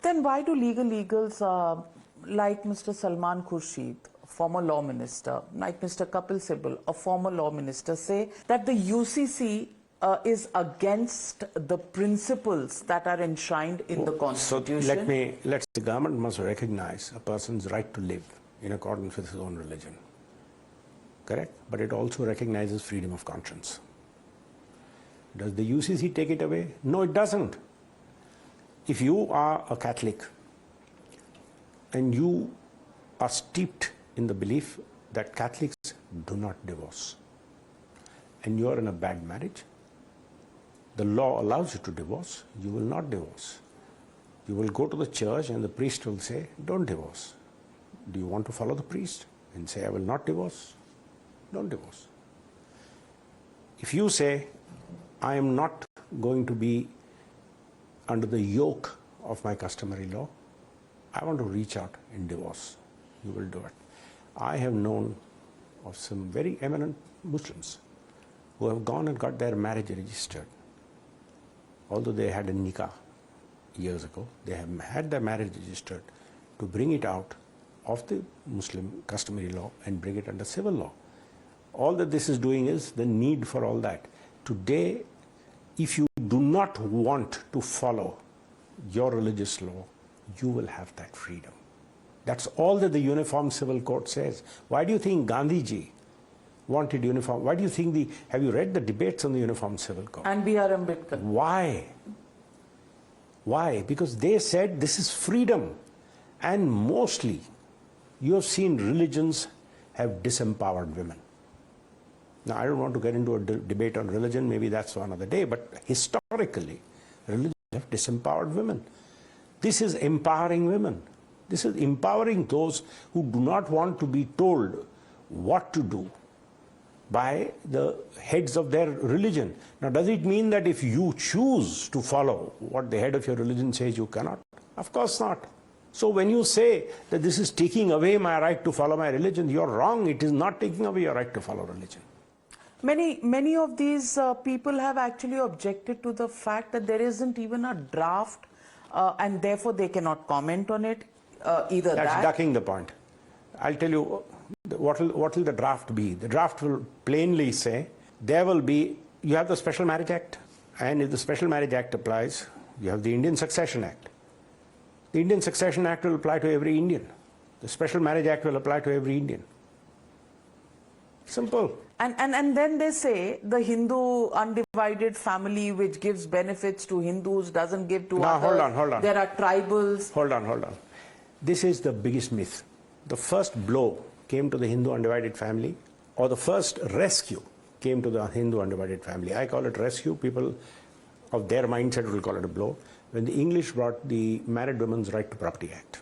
Then why do legals like Mr. Salman Khurshid, former law minister, like Mr. Kapil Sibal, a former law minister, say that the UCC is against the principles that are enshrined in the Constitution? So the government must recognize a person's right to live in accordance with his own religion. Correct? But it also recognizes freedom of conscience. Does the UCC take it away? No, it doesn't. If you are a Catholic and you are steeped in the belief that Catholics do not divorce, and you are in a bad marriage, the law allows you to divorce, you will not divorce. You will go to the church and the priest will say, don't divorce. Do you want to follow the priest and say, I will not divorce? Don't divorce. If you say, I am not going to be under the yoke of my customary law, I want to reach out and divorce. You will do it. I have known of some very eminent Muslims who have gone and got their marriage registered. Although they had a nikah years ago, they have had their marriage registered to bring it out of the Muslim customary law and bring it under civil law. All that this is doing is the need for all that. Today, if you do not want to follow your religious law, you will have that freedom. That's all that the Uniform Civil Code says. Why do you think Gandhiji wanted uniform? Why do you think have you read the debates on the Uniform Civil Code? And B.R. Ambedkar. Why? Why? Because they said this is freedom. And mostly, you have seen religions have disempowered women. Now, I don't want to get into a debate on religion, maybe that's for another day, but historically, religions have disempowered women. This is empowering women. This is empowering those who do not want to be told what to do by the heads of their religion. Now, does it mean that if you choose to follow what the head of your religion says, you cannot? Of course not. So when you say that this is taking away my right to follow my religion, you're wrong. It is not taking away your right to follow religion. Many of these people have actually objected to the fact that there isn't even a draft and therefore they cannot comment on it. That's ducking the point. I'll tell you what will the draft be. The draft will plainly say there will be, you have the Special Marriage Act, and if the Special Marriage Act applies, you have the Indian Succession Act. The Indian Succession Act will apply to every Indian. The Special Marriage Act will apply to every Indian. Simple. And then they say the Hindu undivided family which gives benefits to Hindus doesn't give to others. Hold on. There are tribals. Hold on. This is the biggest myth. The first blow came to the Hindu undivided family, or the first rescue came to the Hindu undivided family. I call it rescue. People of their mindset will call it a blow. When the English brought the Married Women's Right to Property Act.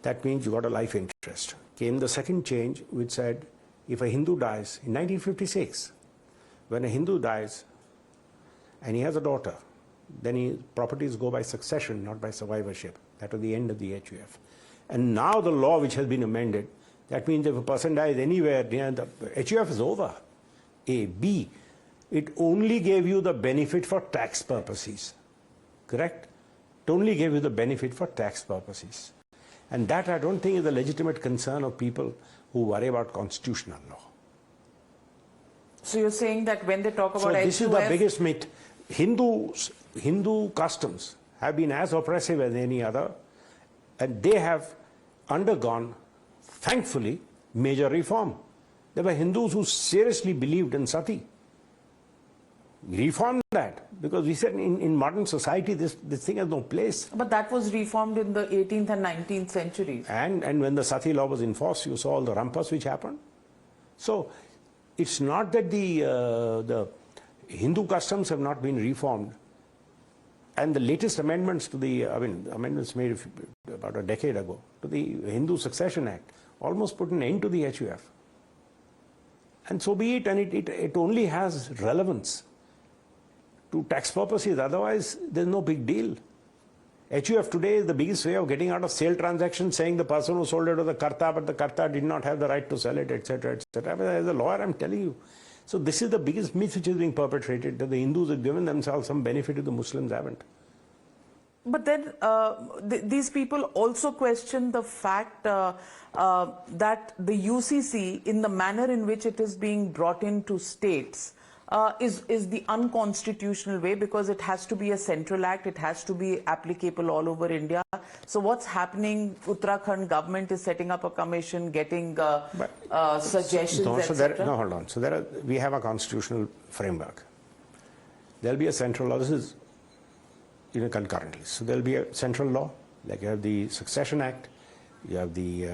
That means you got a life interest. Came the second change, which said, if a Hindu dies, in 1956, when a Hindu dies and he has a daughter, then properties go by succession, not by survivorship. That was the end of the HUF. And now the law which has been amended, that means if a person dies anywhere, the HUF is over. A. B. It only gave you the benefit for tax purposes. Correct? It only gave you the benefit for tax purposes. And that I don't think is a legitimate concern of people who worry about constitutional law. So you're saying that when they talk about this is the biggest myth. Hindu customs have been as oppressive as any other, and they have undergone, thankfully, major reform. There were Hindus who seriously believed in sati. We reformed that because we said in modern society this thing has no place. But that was reformed in the 18th and 19th centuries. And when the sati law was enforced, you saw all the rumpus which happened. So it's not that the Hindu customs have not been reformed. And the latest amendments to the, amendments made about a decade ago to the Hindu Succession Act almost put an end to the HUF. And so be it, and it only has relevance to tax purposes, otherwise there's no big deal. HUF today is the biggest way of getting out of sale transactions, saying the person who sold it was the karta, but the karta did not have the right to sell it, etc., etc. As a lawyer, I'm telling you. So this is the biggest myth which is being perpetrated, that the Hindus have given themselves some benefit if the Muslims haven't. But then these people also question the fact that the UCC, in the manner in which it is being brought into states, is the unconstitutional way, because it has to be a central act, it has to be applicable all over India. So what's happening? Uttarakhand government is setting up a commission, getting suggestions, no, etc. No, hold on. So we have a constitutional framework. There'll be a central law. This is concurrently. So there'll be a central law, like you have the Succession Act, you have the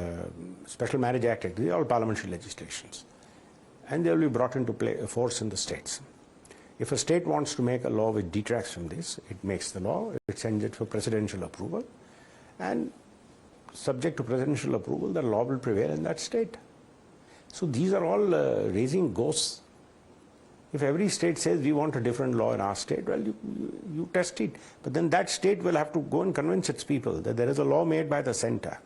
Special Marriage Act. These are all parliamentary legislations. And they will be brought into force in the states. If a state wants to make a law which detracts from this, it makes the law, it sends it for presidential approval, and subject to presidential approval, the law will prevail in that state. So these are all raising ghosts. If every state says we want a different law in our state, well, you test it. But then that state will have to go and convince its people that there is a law made by the center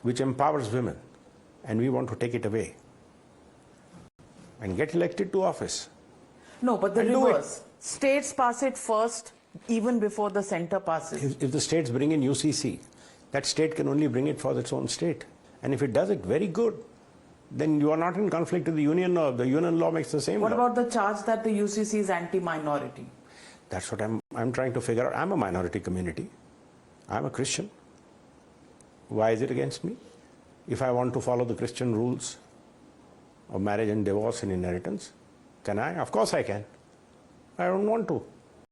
which empowers women, and we want to take it away and get elected to office. No, but the reverse. States pass it first, even before the center passes. If the states bring in UCC, that state can only bring it for its own state. And if it does it very good, then you are not in conflict with the union law. The union law makes the same What law. about the charge that the UCC is anti-minority? That's what I'm trying to figure out. I'm a minority community. I'm a Christian. Why is it against me? If I want to follow the Christian rules of marriage and divorce and inheritance, can I? Of course I can. I don't want to.